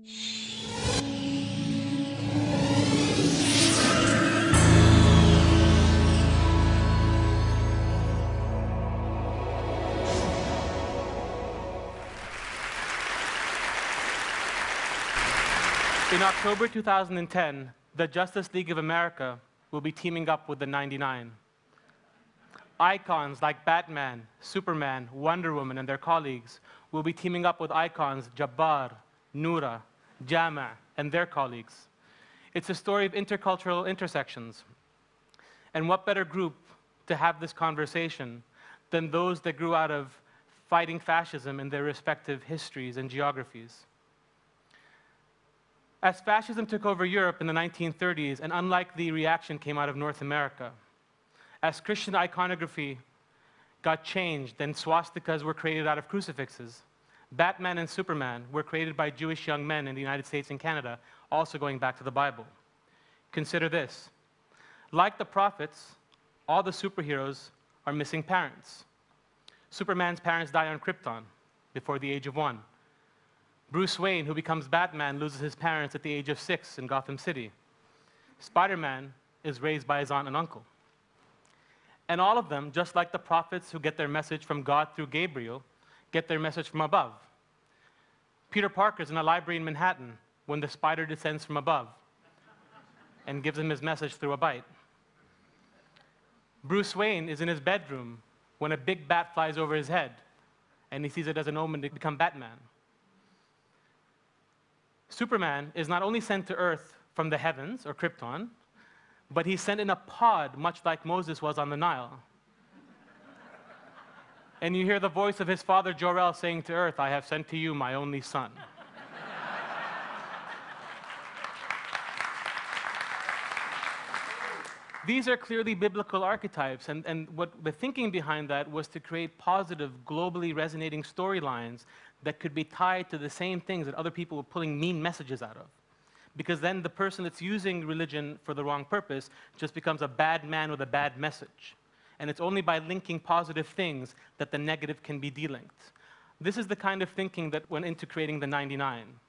In October 2010, the Justice League of America will be teaming up with the 99. Icons like Batman, Superman, Wonder Woman, and their colleagues will be teaming up with icons Jabbar, Noura, Jama, and their colleagues. It's a story of intercultural intersections. And what better group to have this conversation than those that grew out of fighting fascism in their respective histories and geographies? As fascism took over Europe in the 1930s, an unlikely reaction came out of North America. As Christian iconography got changed and swastikas were created out of crucifixes, Batman and Superman were created by Jewish young men in the United States and Canada, also going back to the Bible. Consider this. Like the prophets, all the superheroes are missing parents. Superman's parents die on Krypton before the age of 1. Bruce Wayne, who becomes Batman, loses his parents at the age of 6 in Gotham City. Spider-Man is raised by his aunt and uncle. And all of them, just like the prophets who get their message from God through Gabriel, get their message from above. Peter Parker's in a library in Manhattan when the spider descends from above and gives him his message through a bite. Bruce Wayne is in his bedroom when a big bat flies over his head, and he sees it as an omen to become Batman. Superman is not only sent to Earth from the heavens, or Krypton, but he's sent in a pod, much like Moses was on the Nile. And you hear the voice of his father Jor-El saying to Earth, "I have sent to you my only son." These are clearly biblical archetypes, and what the thinking behind that was to create positive, globally resonating storylines that could be tied to the same things that other people were pulling mean messages out of. Because then the person that's using religion for the wrong purpose just becomes a bad man with a bad message. And it's only by linking positive things that the negative can be delinked. This is the kind of thinking that went into creating the 99.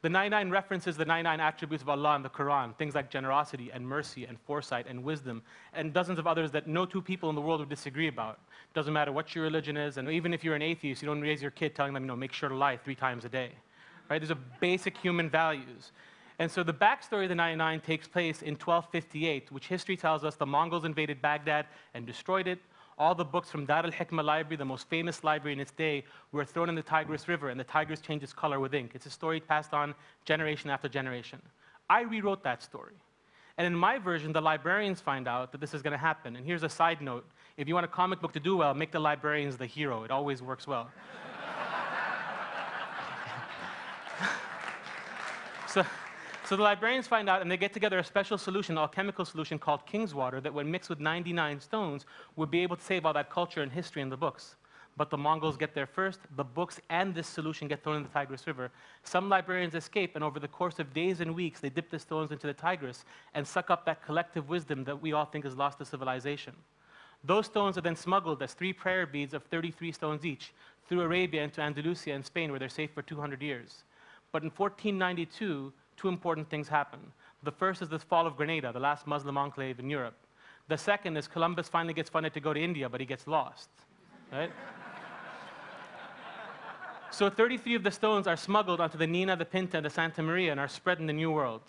The 99 references the 99 attributes of Allah in the Quran, things like generosity and mercy and foresight and wisdom, and dozens of others that no two people in the world would disagree about. Doesn't matter what your religion is, and even if you're an atheist, you don't raise your kid telling them, make sure to lie 3 times a day. Right? These are basic human values. And so the backstory of the 99 takes place in 1258, which history tells us the Mongols invaded Baghdad and destroyed it. All the books from Dar al-Hikmah library, the most famous library in its day, were thrown in the Tigris River, and the Tigris changed its color with ink. It's a story passed on generation after generation. I rewrote that story. And in my version, the librarians find out that this is going to happen. And here's a side note. If you want a comic book to do well, make the librarians the hero. It always works well. So the librarians find out, and they get together a special solution, an alchemical solution called King's Water, that when mixed with 99 stones, would be able to save all that culture and history in the books. But the Mongols get there first. The books and this solution get thrown in the Tigris River. Some librarians escape, and over the course of days and weeks, they dip the stones into the Tigris and suck up that collective wisdom that we all think is lost to civilization. Those stones are then smuggled as 3 prayer beads of 33 stones each through Arabia into Andalusia and Spain, where they're safe for 200 years. But in 1492, 2 important things happen. The first is the fall of Grenada, the last Muslim enclave in Europe. The second is Columbus finally gets funded to go to India, but he gets lost. Right? So 33 of the stones are smuggled onto the Nina, the Pinta, and the Santa Maria and are spread in the New World.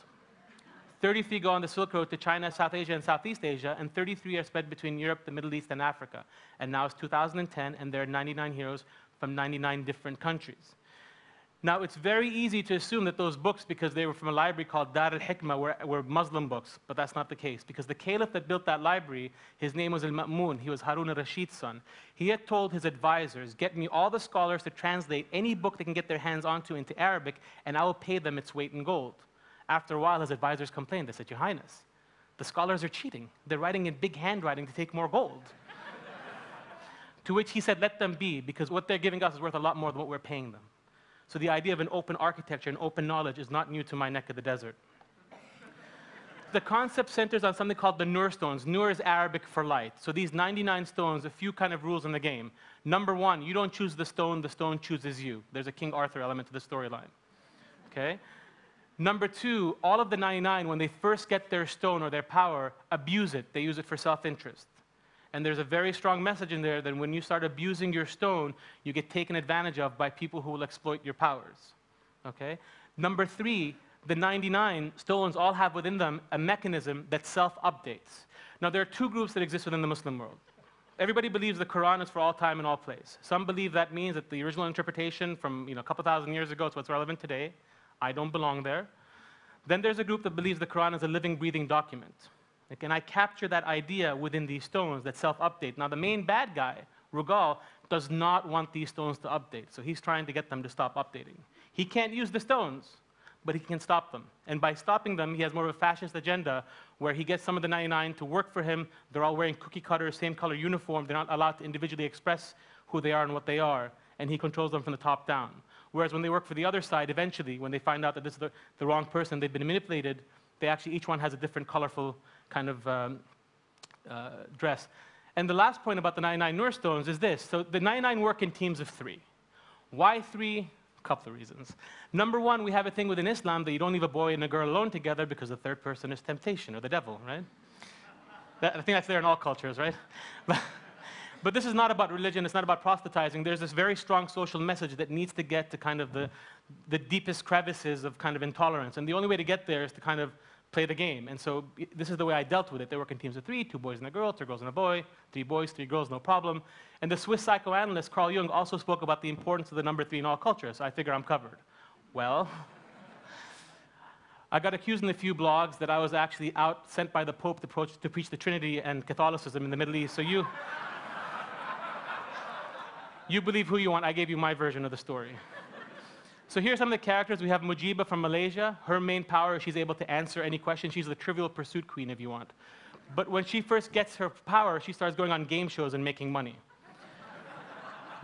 33 go on the Silk Road to China, South Asia, and Southeast Asia, and 33 are spread between Europe, the Middle East, and Africa. And now it's 2010, and there are 99 heroes from 99 different countries. Now, it's very easy to assume that those books, because they were from a library called Dar al-Hikmah, were Muslim books, but that's not the case. Because the caliph that built that library, his name was al-Ma'mun, he was Harun al-Rashid's son. He had told his advisors, get me all the scholars to translate any book they can get their hands onto into Arabic, and I will pay them its weight in gold. After a while, his advisors complained. They said, Your Highness, the scholars are cheating. They're writing in big handwriting to take more gold. To which he said, let them be, because what they're giving us is worth a lot more than what we're paying them. So the idea of an open architecture and open knowledge is not new to my neck of the desert. The concept centers on something called the Nur stones. Nur is Arabic for light. So these 99 stones, a few kind of rules in the game. Number 1, you don't choose the stone chooses you. There's a King Arthur element to the storyline. okay? Number two, all of the 99, when they first get their stone or their power, abuse it. They use it for self-interest. And there's a very strong message in there that when you start abusing your stone, you get taken advantage of by people who will exploit your powers, okay? Number three, the 99 stones all have within them a mechanism that self-updates. Now, there are two groups that exist within the Muslim world. Everybody believes the Quran is for all time and all place. Some believe that means that the original interpretation from a couple thousand years ago is what's relevant today. I don't belong there. Then there's a group that believes the Quran is a living, breathing document. Like, and I capture that idea within these stones that self-update. Now, the main bad guy, Rugal, does not want these stones to update. So he's trying to get them to stop updating. He can't use the stones, but he can stop them. And by stopping them, he has more of a fascist agenda where he gets some of the 99 to work for him. They're all wearing cookie cutter, same color uniform. They're not allowed to individually express who they are and what they are. And he controls them from the top down. Whereas when they work for the other side, eventually, when they find out that this is the wrong person, they've been manipulated, they actually, each one has a different colorful kind of dress. And the last point about the 99 Nur stones is this. So the 99 work in teams of 3. Why 3? A couple of reasons. Number one, we have a thing within Islam that you don't leave a boy and a girl alone together because the third person is temptation or the devil, right? I think that's there in all cultures, right? But this is not about religion. It's not about proselytizing. There's this very strong social message that needs to get to kind of the deepest crevices of kind of intolerance. And the only way to get there is to kind of play the game. And so this is the way I dealt with it. They work in teams of 3, 2 boys and a girl, 2 girls and a boy, 3 boys, 3 girls, no problem. And the Swiss psychoanalyst Carl Jung also spoke about the importance of the number 3 in all cultures. So I figure I'm covered. Well, I got accused in a few blogs that I was actually sent by the Pope to preach the Trinity and Catholicism in the Middle East. So you believe who you want. I gave you my version of the story. So here's some of the characters. We have Mujiba from Malaysia. Her main power is she's able to answer any question. She's the Trivial Pursuit queen, if you want. But when she first gets her power, she starts going on game shows and making money.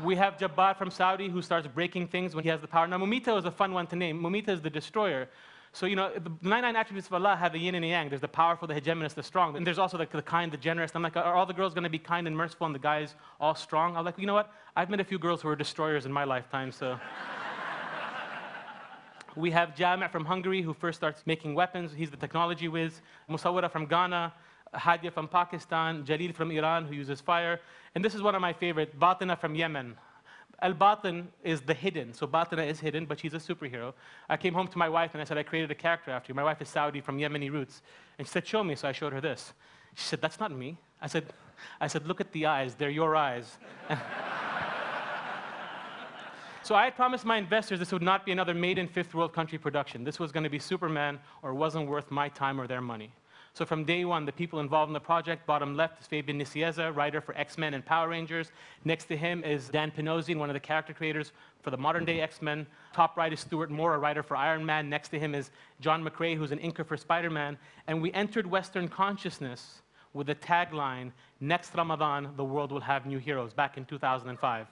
We have Jabbar from Saudi, who starts breaking things when he has the power. Now, Mumita is a fun one to name. Mumita is the destroyer. So, the 99 attributes of Allah have the yin and the yang. There's the powerful, the hegemonist, the strong. And there's also the kind, the generous. I'm like, are all the girls going to be kind and merciful and the guys all strong? I'm like, you know what? I've met a few girls who were destroyers in my lifetime, so. We have Jami' from Hungary, who first starts making weapons. He's the technology whiz. Musawwira from Ghana. Hadia from Pakistan. Jalil from Iran, who uses fire. And this is one of my favorite, Batina from Yemen. Al-Batin is the hidden. So Batina is hidden, but she's a superhero. I came home to my wife and I said, I created a character after you. My wife is Saudi from Yemeni roots. And she said, show me. So I showed her this. She said, that's not me. I said, look at the eyes. They're your eyes. So I had promised my investors this would not be another made in fifth world country production. This was going to be Superman or wasn't worth my time or their money. So from day one, the people involved in the project, bottom left is Fabian Nicieza, writer for X-Men and Power Rangers. Next to him is Dan Panosian, one of the character creators for the modern-day X-Men. Top right is Stuart Moore, a writer for Iron Man. Next to him is John McCrae, who's an inker for Spider-Man. And we entered Western consciousness with the tagline, next Ramadan, the world will have new heroes, back in 2005.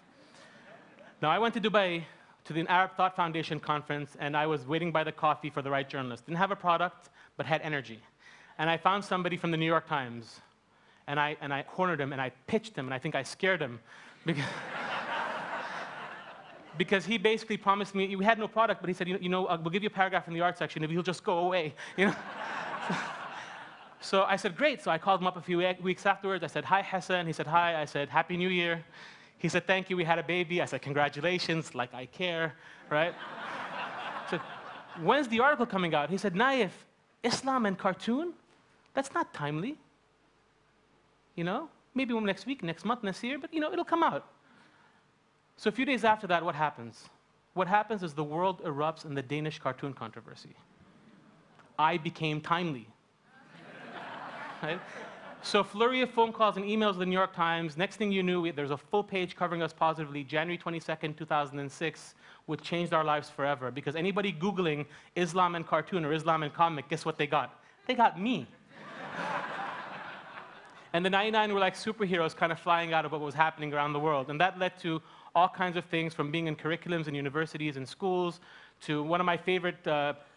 Now, I went to Dubai to the Arab Thought Foundation conference, and I was waiting by the coffee for the right journalist. Didn't have a product, but had energy. And I found somebody from the New York Times, and I cornered him, and I pitched him, and I think I scared him. Because he basically promised me, we had no product, but he said, we'll give you a paragraph in the art section if you'll just go away. So I said, great. So I called him up a few weeks afterwards. I said, hi, Hassan. He said, hi. I said, Happy New Year. He said, thank you, we had a baby. I said, congratulations, like I care, right? I said, when's the article coming out? He said, Naif, Islam and cartoon? That's not timely. Maybe next week, next month, next year, but it'll come out. So a few days after that, what happens? What happens is the world erupts in the Danish cartoon controversy. I became timely. Right? So flurry of phone calls and emails to the New York Times. Next thing you knew, there's a full page covering us positively, January 22nd, 2006, which changed our lives forever. Because anybody Googling Islam and cartoon or Islam and comic, guess what they got? They got me. And the 99 were like superheroes kind of flying out of what was happening around the world. And that led to all kinds of things, from being in curriculums in universities and schools, to one of my favorite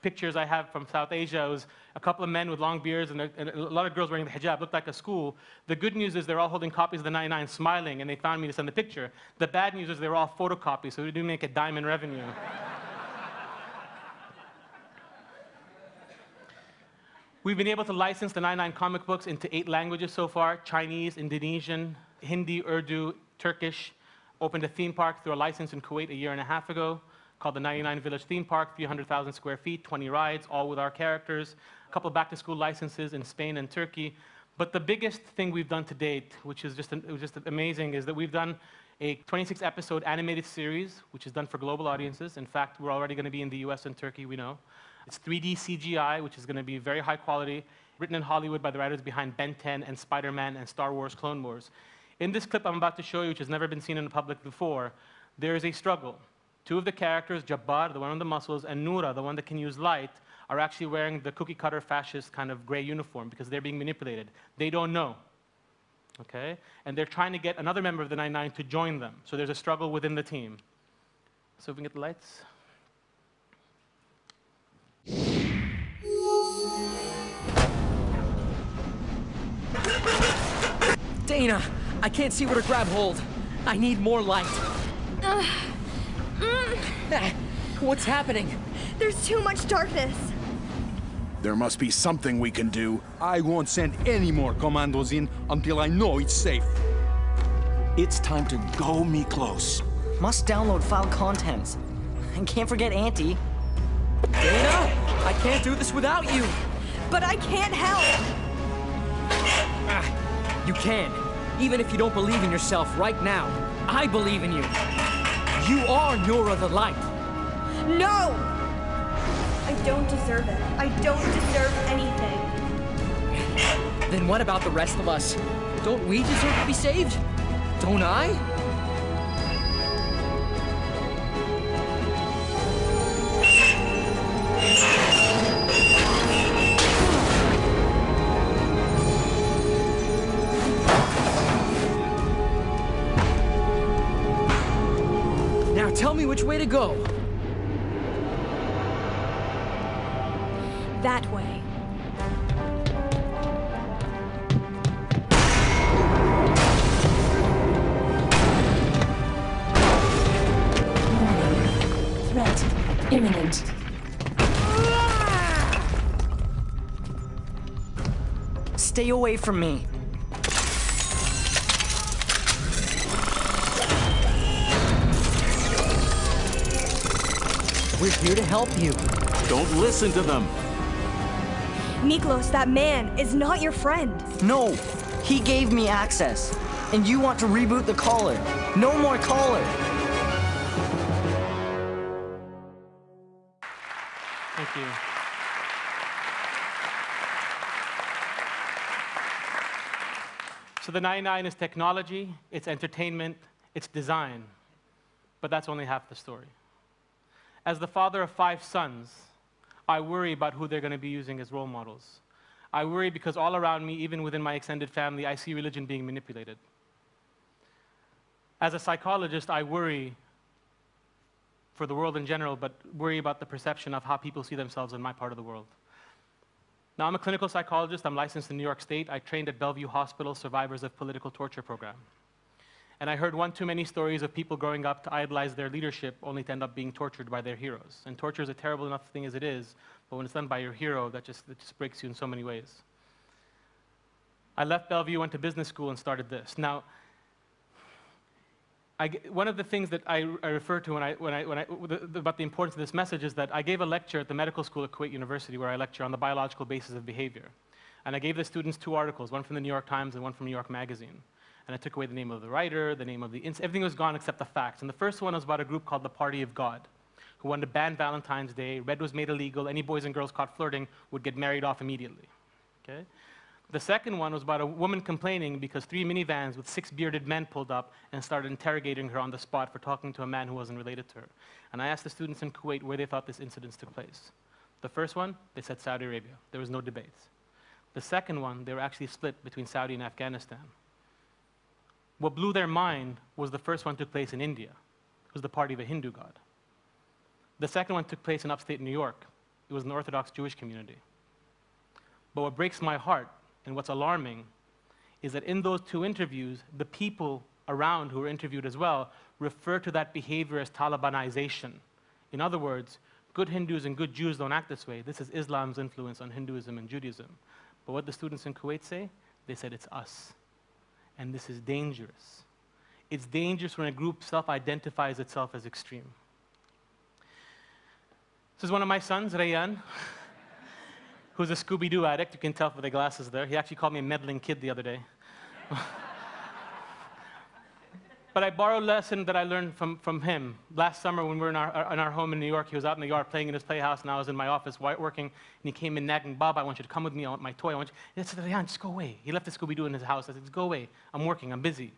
pictures I have from South Asia was a couple of men with long beards and a lot of girls wearing the hijab. Looked like a school. The good news is they're all holding copies of the 99 smiling, and they found me to send the picture. The bad news is they were all photocopies, so we didn't make a dime in revenue. We've been able to license the 99 comic books into 8 languages so far: Chinese, Indonesian, Hindi, Urdu, Turkish. Opened a theme park through a license in Kuwait a year and a half ago called the 99 Village Theme Park, 300,000 square feet, 20 rides, all with our characters. A couple back-to-school licenses in Spain and Turkey. But the biggest thing we've done to date, which is just amazing, is that we've done a 26-episode animated series, which is done for global audiences. In fact, we're already going to be in the US and Turkey, we know. It's 3D CGI, which is going to be very high quality, written in Hollywood by the writers behind Ben 10 and Spider-Man and Star Wars Clone Wars. In this clip I'm about to show you, which has never been seen in the public before, there is a struggle. 2 of the characters, Jabbar, the one with the muscles, and Noura, the one that can use light, are actually wearing the cookie-cutter fascist kind of gray uniform because they're being manipulated. They don't know, okay? And they're trying to get another member of the 99 to join them. So there's a struggle within the team. So if we can get the lights. Dana, I can't see where to grab hold. I need more light. What's happening? There's too much darkness. There must be something we can do. I won't send any more commandos in until I know it's safe. It's time to go Miklos. Must download file contents. And can't forget Auntie. Dana, I can't do this without you. But I can't help. You can, even if you don't believe in yourself right now. I believe in you. You are Noura the Light. No! I don't deserve it. I don't deserve anything. Then what about the rest of us? Don't we deserve to be saved? Don't I? Now tell me which way to go. That way. Threat imminent. Stay away from me. We're here to help you. Don't listen to them. Miklos, that man is not your friend. No, he gave me access. And you want to reboot the collar. No more collar. Thank you. So the 99 is technology, it's entertainment, it's design. But that's only half the story. As the father of 5 sons, I worry about who they're going to be using as role models. I worry because all around me, even within my extended family, I see religion being manipulated. As a psychologist, I worry for the world in general, but worry about the perception of how people see themselves in my part of the world. Now, I'm a clinical psychologist. I'm licensed in New York State. I trained at Bellevue Hospital, survivors of political torture program. And I heard one too many stories of people growing up to idolize their leadership only to end up being tortured by their heroes. And torture is a terrible enough thing as it is, but when it's done by your hero, that just breaks you in so many ways. I left Bellevue, went to business school, and started this. Now, one of the things that I refer to about the importance of this message is that I gave a lecture at the medical school at Kuwait University where I lecture on the biological basis of behavior. And I gave the students 2 articles, one from the New York Times and one from New York Magazine. And I took away the name of the writer, the name of everything was gone except the facts. And the first one was about a group called the Party of God, who wanted to ban Valentine's Day. Red was made illegal. Any boys and girls caught flirting would get married off immediately. Okay? The second one was about a woman complaining because 3 minivans with 6 bearded men pulled up and started interrogating her on the spot for talking to a man who wasn't related to her. And I asked the students in Kuwait where they thought this incident took place. The first one, they said Saudi Arabia. There was no debate. The second one, they were actually split between Saudi and Afghanistan. What blew their mind was the first one took place in India. It was the party of a Hindu god. The second one took place in upstate New York. It was an Orthodox Jewish community. But what breaks my heart and what's alarming is that in those 2 interviews, the people around who were interviewed as well refer to that behavior as Talibanization. In other words, good Hindus and good Jews don't act this way. This is Islam's influence on Hinduism and Judaism. But what the students in Kuwait say? They said it's us. And this is dangerous. It's dangerous when a group self-identifies itself as extreme. This is one of my sons, Rayyan, who's a Scooby-Doo addict. You can tell from the glasses there. He actually called me a meddling kid the other day. But I borrowed a lesson that I learned from him. Last summer when we were in our home in New York, he was out in the yard playing in his playhouse, and I was in my office working, and he came in nagging, Bob, I want you to come with me, I want my toy, I want you. I said, Rayyan, just go away. He left the Scooby-Doo in his house. I said, just go away. I'm working, I'm busy.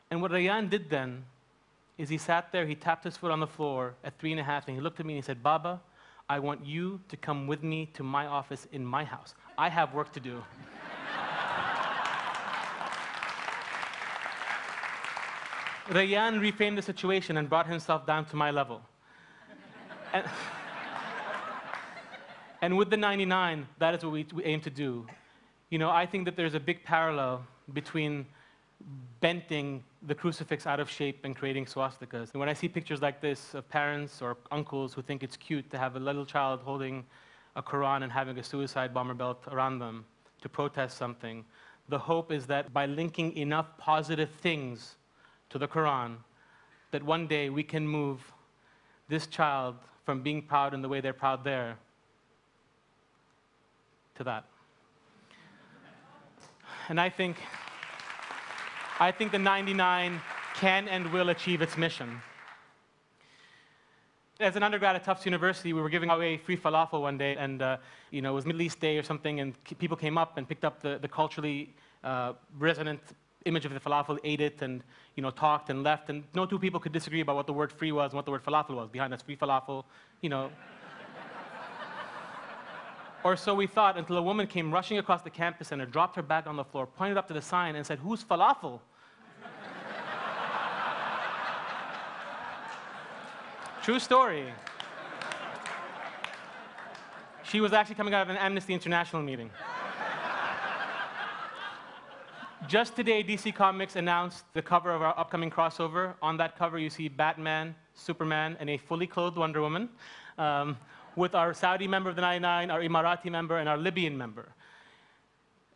And what Rayyan did then is he sat there, he tapped his foot on the floor at 3.5, and he looked at me and he said, Baba, I want you to come with me to my office in my house. I have work to do. Rayyan reframed the situation and brought himself down to my level. And with the 99, that is what we aim to do. You know, I think that there's a big parallel between bending the crucifix out of shape and creating swastikas. And when I see pictures like this of parents or uncles who think it's cute to have a little child holding a Quran and having a suicide bomber belt around them to protest something, the hope is that by linking enough positive things to the Quran, that one day we can move this child from being proud in the way they're proud there to that. And I think the 99 can and will achieve its mission. As an undergrad at Tufts University, we were giving away free falafel one day, and you know, it was Middle East Day or something, and people came up and picked up the culturally resonant image of the falafel, ate it, and you know, talked and left, and no two people could disagree about what the word free was and what the word falafel was. Behind us, free falafel, you know. Or so we thought, until a woman came rushing across the campus center, dropped her bag on the floor, pointed up to the sign, and said, "Who's falafel?" True story. She was actually coming out of an Amnesty International meeting. Just today, DC Comics announced the cover of our upcoming crossover. On that cover, you see Batman, Superman, and a fully clothed Wonder Woman, with our Saudi member of the 99, our Emirati member, and our Libyan member.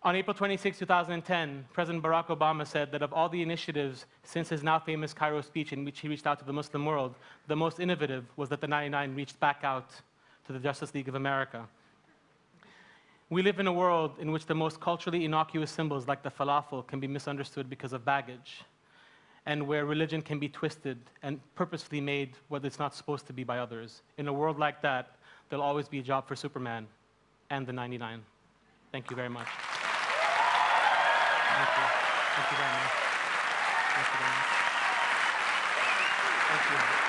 On April 26, 2010, President Barack Obama said that of all the initiatives since his now famous Cairo speech in which he reached out to the Muslim world, the most innovative was that the 99 reached back out to the Justice League of America. We live in a world in which the most culturally innocuous symbols, like the falafel, can be misunderstood because of baggage, and where religion can be twisted and purposefully made what it's not supposed to be by others. In a world like that, there'll always be a job for Superman and the 99. Thank you very much. Thank you. Thank you very much. Thank you very much. Thank you.